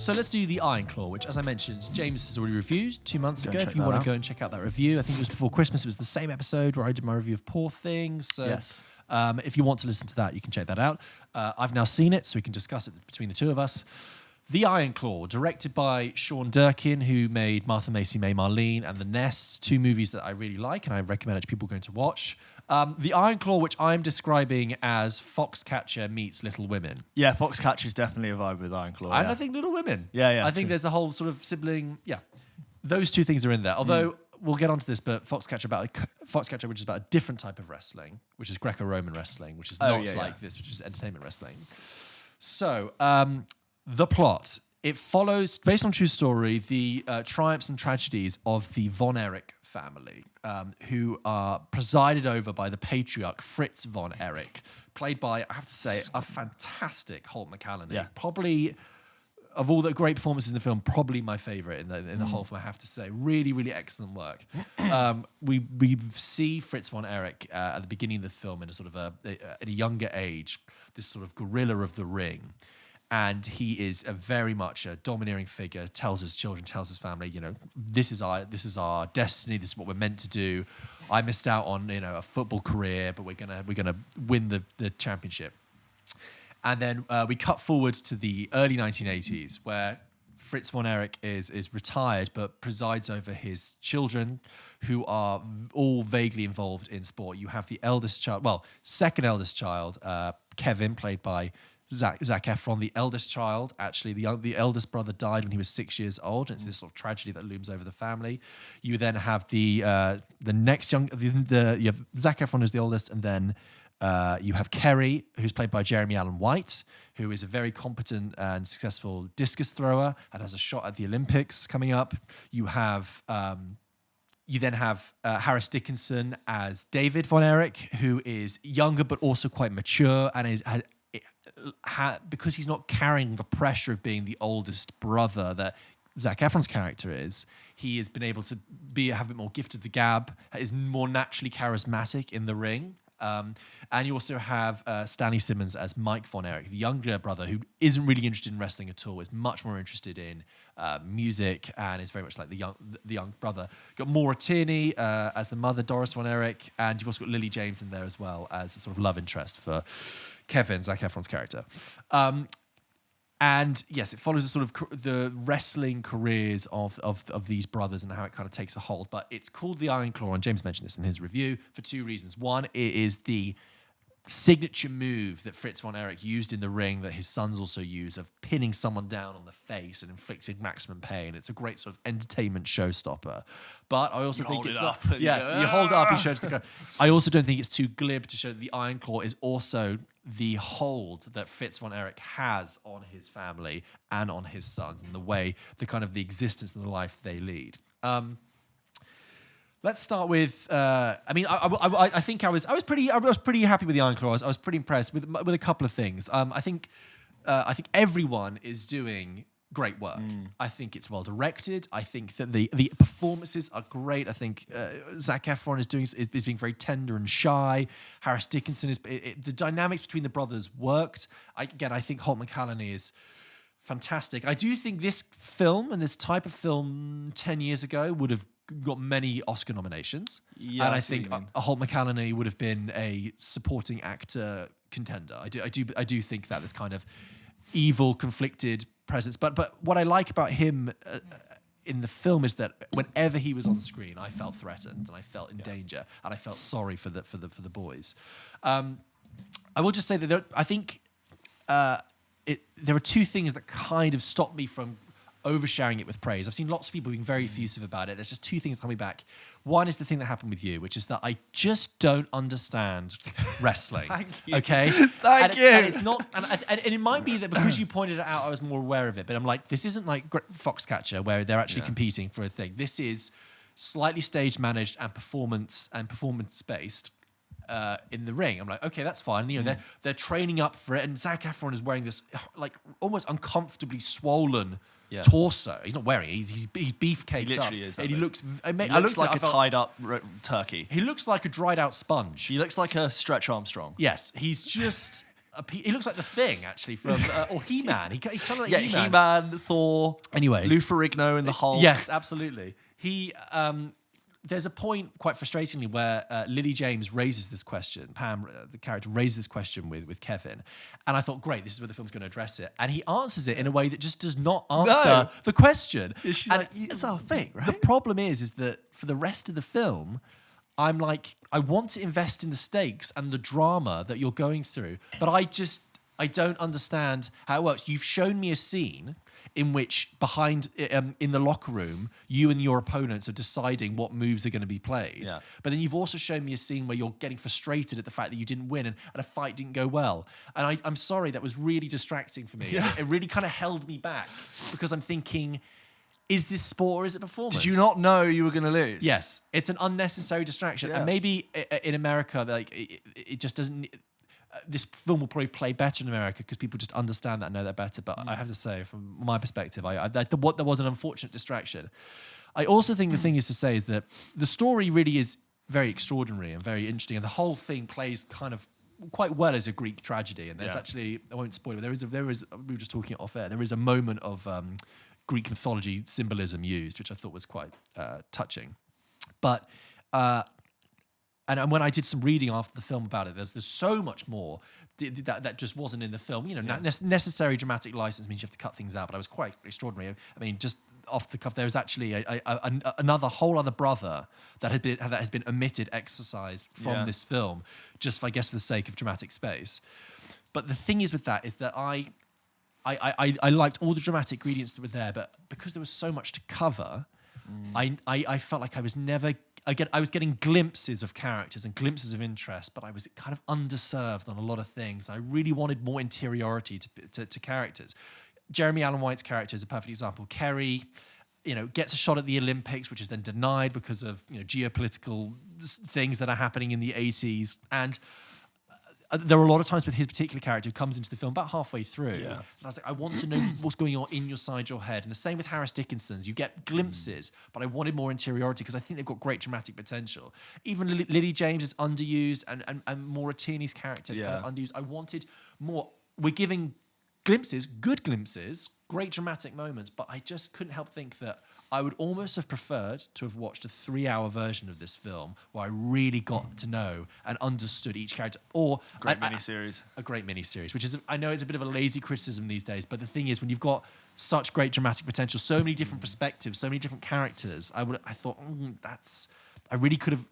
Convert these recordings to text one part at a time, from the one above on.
So let's do the Iron Claw, which, as I mentioned, James has already reviewed 2 months ago. If you that want out. to go and check out that review, I think it was before Christmas. It was the same episode where I did my review of Poor Things. So, Yes. if you want to listen to that, you can check that out. I've now seen it, so we can discuss it between the two of us. The Iron Claw, directed by Sean Durkin, who made Martha Macy May Marlene and The Nest, two movies that I really like and I recommend it to people going to watch. The Iron Claw, which I'm describing as Foxcatcher meets Little Women. Yeah, Foxcatcher is definitely a vibe with Iron Claw. And I think Little Women. Yeah, I think true. there's a whole sort of sibling. Yeah, those two things are in there. Although we'll get onto this, but Foxcatcher, which is about a different type of wrestling, which is Greco-Roman wrestling, which is not like this, which is entertainment wrestling. So the plot. It follows, based on true story, the triumphs and tragedies of the Von Erich family, who are presided over by the patriarch Fritz Von Erich, played by, I have to say, a fantastic Holt McCallany. Yeah. Probably, of all the great performances in the film, probably my favourite in the whole film, I have to say. Really, really excellent work. We see Fritz Von Erich at the beginning of the film in a sort of at a younger age, this sort of gorilla of the ring. And he is very much a domineering figure, tells his children, tells his family, this is our destiny, this is what we're meant to do. I missed out on, a football career, but we're gonna win the championship. And then we cut forward to the early 1980s, where Fritz Von Erich is retired, but presides over his children, who are all vaguely involved in sport. You have the second eldest child, Kevin, played by Zac Efron. The eldest child, actually, the eldest brother died when he was 6 years old. And it's this sort of tragedy that looms over the family. You then have the next you have Zac Efron, who's the oldest, and then you have Kerry, who's played by Jeremy Allen White, who is a very competent and successful discus thrower and has a shot at the Olympics coming up. You then have Harris Dickinson as David Von Erich, who is younger but also quite mature and because he's not carrying the pressure of being the oldest brother that Zac Efron's character is, he has been able to have a bit more gift of the gab, is more naturally charismatic in the ring. And you also have Stanley Simmons as Mike Von Erich, the younger brother who isn't really interested in wrestling at all, is much more interested in music and is very much like the young brother. You've got Maura Tierney as the mother, Doris Von Erich, and you've also got Lily James in there as well as a sort of love interest for Kevin, Zac Efron's character. And yes, it follows the sort of the wrestling careers of these brothers and how it kind of takes a hold. But it's called the Iron Claw, and James mentioned this in his review, for two reasons. One, it is the signature move that Fritz Von Erich used in the ring that his sons also use, of pinning someone down on the face and inflicting maximum pain. It's a great sort of entertainment showstopper. But I also think you hold it up and show it to the crowd. I also don't think it's too glib to show that the Iron Claw is also the hold that Fritz Von Erich has on his family and on his sons, and the kind of the existence and the life they lead. Let's start with. I think I was pretty happy with the Iron Claw. I was pretty impressed with a couple of things. I think everyone is doing great work. I think it's well directed. I think that the performances are great. I think Zac Efron is being very tender and shy. Harris Dickinson the dynamics between the brothers worked. I think Holt McCallany is fantastic. I do think this film and this type of film 10 years ago would have got many Oscar nominations. Yeah, and I think Holt McCallany would have been a supporting actor contender. I do think that this kind of evil, conflicted presence. But what I like about him in the film is that whenever he was on screen, I felt threatened and I felt in danger and I felt sorry for the boys. I will just say that there are two things that kind of stop me from oversharing it with praise. I've seen lots of people being very effusive about it. There's just two things coming back. One is the thing that happened with you, which is that I just don't understand wrestling. Thank you. Okay? Thank you. And it's not, and it might be that because you pointed it out, I was more aware of it. But I'm like, this isn't like Foxcatcher where they're actually competing for a thing. This is slightly stage managed and performance based. In the ring, I'm like, okay, that's fine. They're training up for it, and Zac Efron is wearing this like almost uncomfortably swollen torso. He's not wearing it. He's beefcaked up. Is, and he looks like a tied up turkey. He looks like a dried out sponge. He looks like a Stretch Armstrong. Yes, he's just he looks like the Thing actually from or He-Man. He sounded like He-Man. He-Man, Thor. Anyway, Lou Ferrigno in the Hulk. Yes, absolutely. He there's a point, quite frustratingly, where Lily James raises this question. Pam, the character, raises this question with Kevin, and I thought, great, this is where the film's going to address it. And he answers it in a way that just does not answer the question. Yeah, she's and like, it's our thing, right? The problem is that for the rest of the film, I'm like, I want to invest in the stakes and the drama that you're going through, but I don't understand how it works. You've shown me a scene in which in the locker room, you and your opponents are deciding what moves are going to be played. Yeah. But then you've also shown me a scene where you're getting frustrated at the fact that you didn't win and a fight didn't go well. And I'm sorry, that was really distracting for me. Yeah. It really kind of held me back because I'm thinking, is this sport or is it performance? Did you not know you were going to lose? Yes. It's an unnecessary distraction. Yeah. And maybe in America, like it just doesn't... this film will probably play better in America because people just understand that and know that better. But I have to say, from my perspective, there was an unfortunate distraction. I also think the thing is to say is that the story really is very extraordinary and very interesting, and the whole thing plays kind of quite well as a Greek tragedy. And there's actually, I won't spoil it, there is we were just talking off air, there is a moment of Greek mythology symbolism used, which I thought was quite touching. But and when I did some reading after the film about it, there's so much more that just wasn't in the film. You know, necessary dramatic license means you have to cut things out, but I was quite extraordinary. I mean, just off the cuff, there's actually another whole other brother that has been omitted, exercised from this film, just I guess for the sake of dramatic space. But the thing is with that is that I liked all the dramatic ingredients that were there, but because there was so much to cover, I felt like I was never. I was getting glimpses of characters and glimpses of interest, but I was kind of underserved on a lot of things. I really wanted more interiority to characters. Jeremy Allen White's character is a perfect example. Kerry, gets a shot at the Olympics, which is then denied because of geopolitical things that are happening in the 80s. And there are a lot of times with his particular character who comes into the film about halfway through. Yeah. And I was like, I want to know what's going on inside your head. And the same with Harris Dickinson's. You get glimpses, but I wanted more interiority because I think they've got great dramatic potential. Even Lily James is underused and Mauritani's character is kind of underused. I wanted more. We're giving glimpses, good glimpses, great dramatic moments, but I just couldn't help think that I would almost have preferred to have watched a 3-hour version of this film where I really got to know and understood each character. Or a great miniseries, which is, I know it's a bit of a lazy criticism these days, but the thing is, when you've got such great dramatic potential, so many different perspectives, so many different characters, I thought, I really could have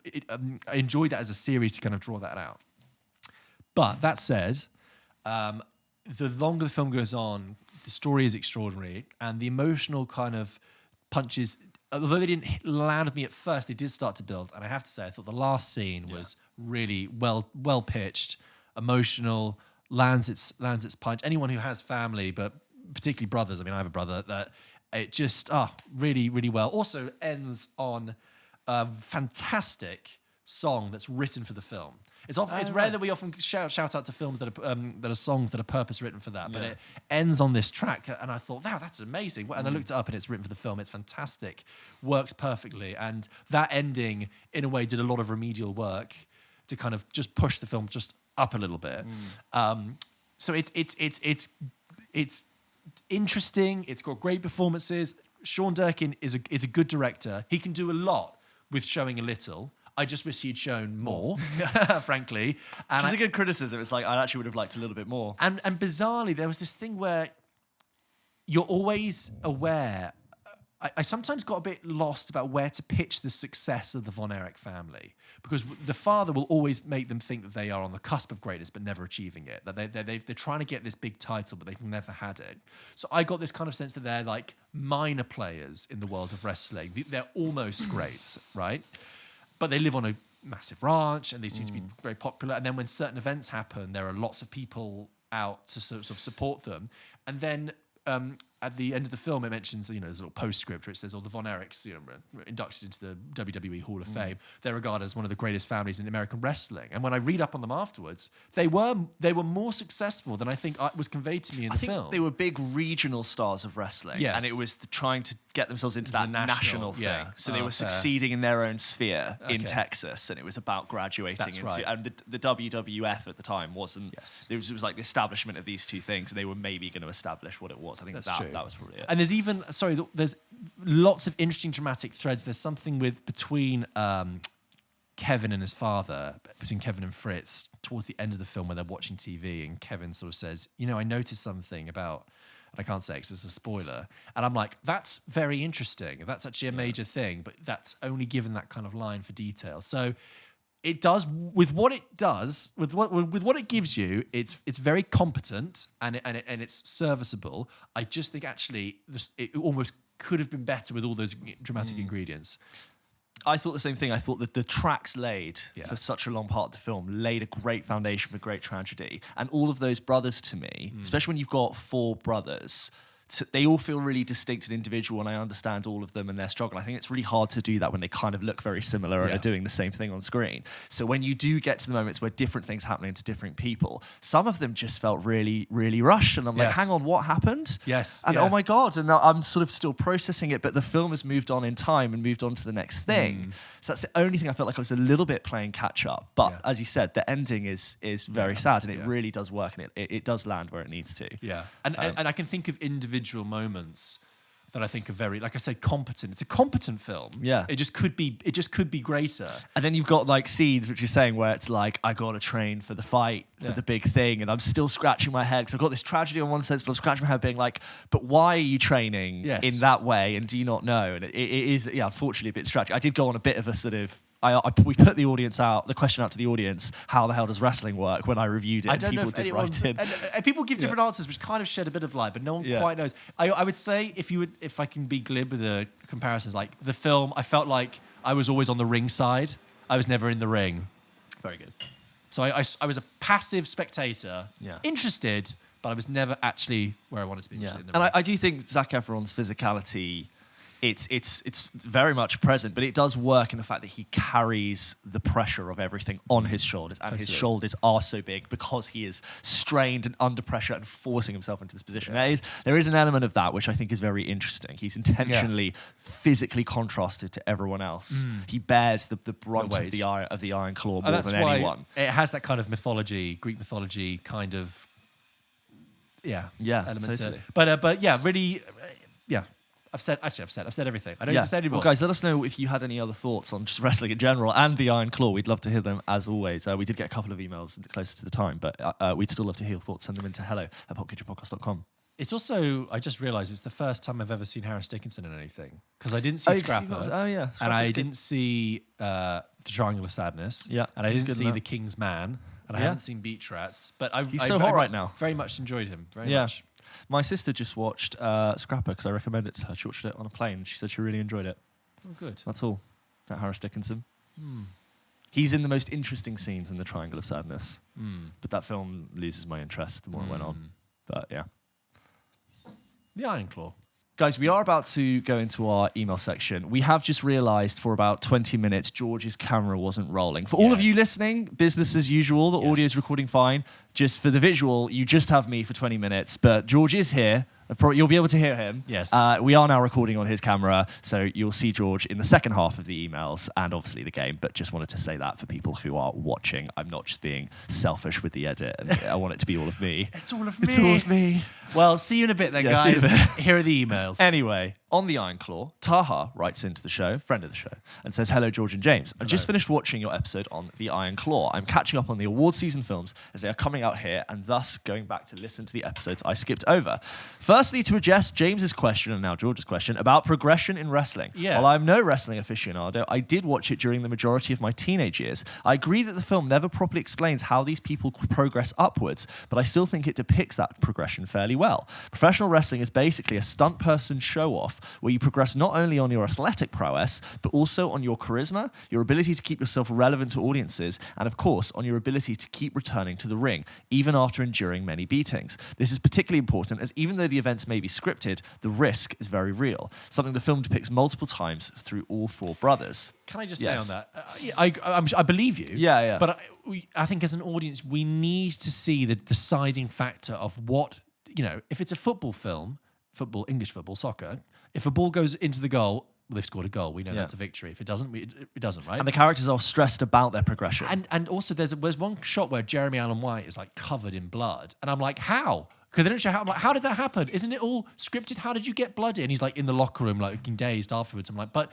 I enjoyed that as a series to kind of draw that out. But that said, the longer the film goes on, the story is extraordinary, and the emotional kind of punches, although they didn't land with me at first, they did start to build. And I have to say, I thought the last scene was really well pitched, emotional, lands its punch. Anyone who has family, but particularly brothers, I mean, I have a brother, that it just really, really well. Also ends on a fantastic song that's written for the film. It's rare that we often shout out to films that are songs that are purpose written for that, but it ends on this track, and I thought, wow, that's amazing. And I looked it up, and it's written for the film. It's fantastic, works perfectly, and that ending, in a way, did a lot of remedial work to kind of just push the film just up a little bit. So it's interesting. It's got great performances. Sean Durkin is a good director. He can do a lot with showing a little. I just wish he'd shown more, frankly. Which is a good criticism. It's like, I actually would have liked a little bit more. And bizarrely, there was this thing where you're always aware. I sometimes got a bit lost about where to pitch the success of the Von Erich family, because the father will always make them think that they are on the cusp of greatness but never achieving it, that they're trying to get this big title but they've never had it. So I got this kind of sense that they're like minor players in the world of wrestling. They're almost greats, right? But they live on a massive ranch and they seem to be very popular. And then when certain events happen, there are lots of people out to sort of support them. And then at the end of the film, it mentions, there's a little postscript where it says, the Von Erichs, were inducted into the WWE Hall of Fame. They're regarded as one of the greatest families in American wrestling. And when I read up on them afterwards, they were more successful than I think was conveyed to me in the film. I think they were big regional stars of wrestling. Yes. And it was trying to get themselves into that national thing. Yeah. So they were succeeding in their own sphere in Texas, and it was about graduating into... Right. And the WWF at the time wasn't... Yes. It was like the establishment of these two things, and they were maybe going to establish what it was. I think that was probably it. And there's lots of interesting dramatic threads. There's something between Kevin and his father, between Kevin and Fritz, towards the end of the film where they're watching TV, and Kevin sort of says, I noticed something about, and I can't say it because it's a spoiler, and I'm like, that's very interesting. That's actually a major thing, but that's only given that kind of line for detail. So it does, with what it does, with what it gives you, it's very competent and it's serviceable. I just think actually it almost could have been better with all those dramatic ingredients. I thought the same thing. I thought that the tracks laid for such a long part of the film laid a great foundation for great tragedy. And all of those brothers to me, especially when you've got 4 brothers, they all feel really distinct and individual, and I understand all of them and their struggle. I think it's really hard to do that when they kind of look very similar and are doing the same thing on screen. So when you do get to the moments where different things are happening to different people, some of them just felt really, really rushed. And I'm like, hang on, what happened? Yes. And oh my God. And now I'm sort of still processing it, but the film has moved on in time and moved on to the next thing. So that's the only thing I felt like I was a little bit playing catch up. But as you said, the ending is very sad, and it really does work, and it does land where it needs to. Yeah. And I can think of individual moments that I think are very, like I said, competent. It's a competent film. Yeah. It just could be greater. And then you've got like scenes, which you're saying, where it's like, I got to train for the fight, for the big thing, and I'm still scratching my head because I've got this tragedy on one sense, but I'm scratching my head being like, but why are you training in that way, and do you not know? And it is, unfortunately a bit distracting. I did go on a bit of a sort of, we put the question out to the audience, how the hell does wrestling work, when I reviewed it, I don't know if write in. And people give different answers, which kind of shed a bit of light, but no one quite knows. I would say, if I can be glib with a comparison, like the film, I felt like I was always on the ring side. I was never in the ring. Very good. So I was a passive spectator, interested, but I was never actually where I wanted to be interested in the ring. And I do think Zac Efron's physicality, it's very much present, but it does work in the fact that he carries the pressure of everything on his shoulders, and his shoulders are so big because he is strained and under pressure and forcing himself into this position. There is an element of that which I think is very interesting. He's intentionally physically contrasted to everyone else. He bears the brunt of the Iron Claw more than anyone. It has that kind of mythology, Greek mythology kind of element totally. to it. But really, I've said everything. I don't need to say anymore. Well, guys, let us know if you had any other thoughts on just wrestling in general and the Iron Claw. We'd love to hear them, as always. We did get a couple of emails closer to the time, but we'd still love to hear your thoughts. Send them into hello@popkitchenpodcast.com. It's also, I just realised, it's the first time I've ever seen Harris Dickinson in anything. Because I didn't see Scrapper. Scrapper's and I didn't see The Triangle of Sadness. Yeah, and I didn't see The King's Man. And I haven't seen Beach Rats. But he's so hot right now. Very much enjoyed him. Very much. My sister just watched Scrapper because I recommended it to her. She watched it on a plane. She said she really enjoyed it. Oh, good. That's all. That Harris Dickinson. He's in the most interesting scenes in The Triangle of Sadness. But that film loses my interest the more it went on. But yeah. The Iron Claw. Guys, we are about to go into our email section. We have just realised for about 20 minutes George's camera wasn't rolling. For all of you listening, business as usual. The audio is recording fine. Just for the visual, you just have me for 20 minutes. But George is here. You'll be able to hear him. Yes. We are now recording on his camera, so you'll see George in the second half of the emails and obviously the game, but just wanted to say that for people who are watching. I'm not just being selfish with the edit, and I want it to be all of me. It's all of me. It's all of me. Well, see you in a bit then, guys. Here are the emails. Anyway, on the Iron Claw, Taha writes into the show, friend of the show, and says, hello, George and James. I just finished watching your episode on the Iron Claw. I'm catching up on the award season films as they are coming out here, and thus going back to listen to the episodes I skipped over. Firstly, to address James's question, and now George's question, about progression in wrestling. While I'm no wrestling aficionado, I did watch it during the majority of my teenage years. I agree that the film never properly explains how these people progress upwards, but I still think it depicts that progression fairly well. Professional wrestling is basically a stunt person show-off enough, where you progress not only on your athletic prowess, but also on your charisma, your ability to keep yourself relevant to audiences, and of course, on your ability to keep returning to the ring, even after enduring many beatings. This is particularly important as even though the events may be scripted, the risk is very real, something the film depicts multiple times through all four brothers. Can I just say on that? I believe you. Yeah. But I think as an audience, we need to see the deciding factor of what, if it's a football film, English football, soccer, if a ball goes into the goal, they've scored a goal. We know that's a victory. If it doesn't, it doesn't, right? And the characters are stressed about their progression. And also there's one shot where Jeremy Allen White is like covered in blood. And I'm like, how? Because they don't show how. I'm like, how did that happen? Isn't it all scripted? How did you get bloody? And he's like in the locker room, like looking dazed afterwards. I'm like, but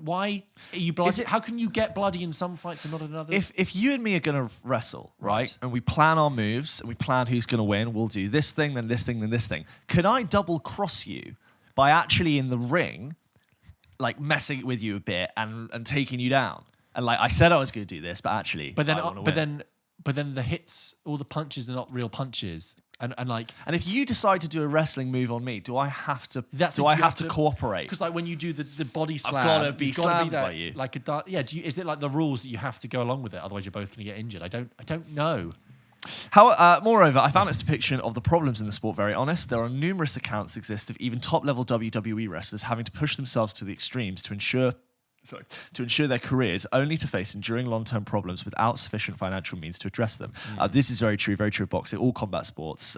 why are you bloody? How can you get bloody in some fights and not in others? If you and me are going to wrestle, right, and we plan our moves, and we plan who's going to win, we'll do this thing, then this thing, then this thing. Could I double cross you by actually in the ring, like messing with you a bit and taking you down? And like I said I was going to do this, but actually, but then the hits, all the punches are not real punches. And if you decide to do a wrestling move on me, do I have to? Do I have to cooperate? Because like when you do the body slam, I've got to be slammed by you. Like is it like the rules that you have to go along with it? Otherwise, you're both going to get injured. I don't know. Moreover, I found its depiction of the problems in the sport very honest. There are numerous accounts exist of even top-level WWE wrestlers having to push themselves to the extremes to ensure their careers, only to face enduring long-term problems without sufficient financial means to address them. This is very true of boxing, all combat sports.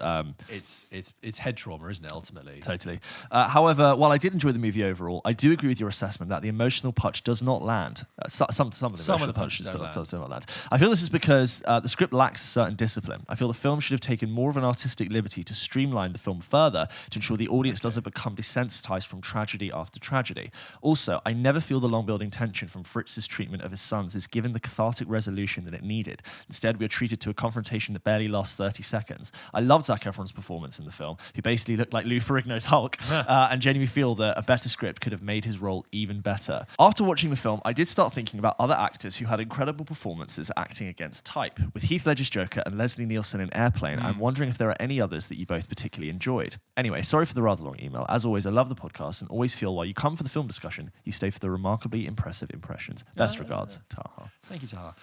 It's head trauma, isn't it, ultimately? Totally. However, while I did enjoy the movie overall, I do agree with your assessment that the emotional punch does not land. Some of the punches do not land. I feel this is because the script lacks a certain discipline. I feel the film should have taken more of an artistic liberty to streamline the film further to ensure the audience doesn't become desensitized from tragedy after tragedy. Also, I never feel the long building tension from Fritz's treatment of his sons is given the cathartic resolution that it needed. Instead, we are treated to a confrontation that barely lasts 30 seconds. I loved Zac Efron's performance in the film, who basically looked like Lou Ferrigno's Hulk, and genuinely feel that a better script could have made his role even better. After watching the film, I did start thinking about other actors who had incredible performances acting against type. With Heath Ledger's Joker and Leslie Nielsen in Airplane, I'm wondering if there are any others that you both particularly enjoyed. Anyway, sorry for the rather long email. As always, I love the podcast and always feel while you come for the film discussion, you stay for the remarkably impressive impressions. Best regards, Taha. Thank you, Taha.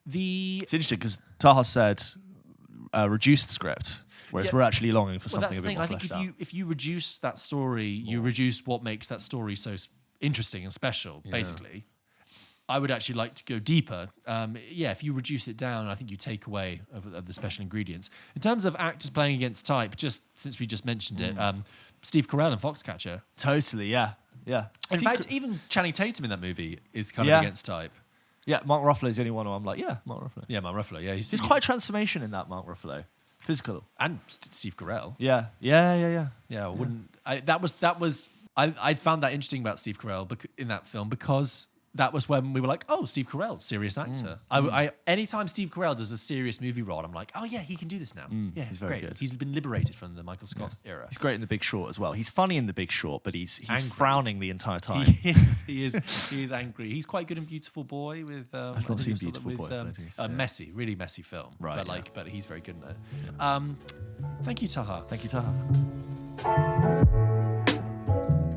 It's interesting because Taha said reduced script, whereas we're actually longing for something a bit more fleshed out. I think if you reduce that story, you reduce what makes that story so interesting and special, basically. I would actually like to go deeper. If you reduce it down, I think you take away of the special ingredients. In terms of actors playing against type, just since we just mentioned it, Steve Carell in Foxcatcher. Totally, yeah. In fact, even Channing Tatum in that movie is kind of against type. Yeah, Mark Ruffalo is the only one who I'm like, Mark Ruffalo. Yeah, Mark Ruffalo. Yeah, he's quite a transformation in that Mark Ruffalo. Physical. And Steve Carell. Yeah. I found that interesting about Steve Carell in that film because that was when we were like, oh, Steve Carell, serious actor. Anytime Steve Carell does a serious movie role, I'm like, oh yeah, he can do this now. Yeah, he's very good. He's been liberated from the Michael Scott era. He's great in The Big Short as well. He's funny in The Big Short, but he's frowning the entire time. He is angry. He's quite good in Beautiful Boy with. I've not seen Beautiful Boy. Messy, really messy film. Right. But he's very good in it. Thank you, Taha. Thank you, Taha.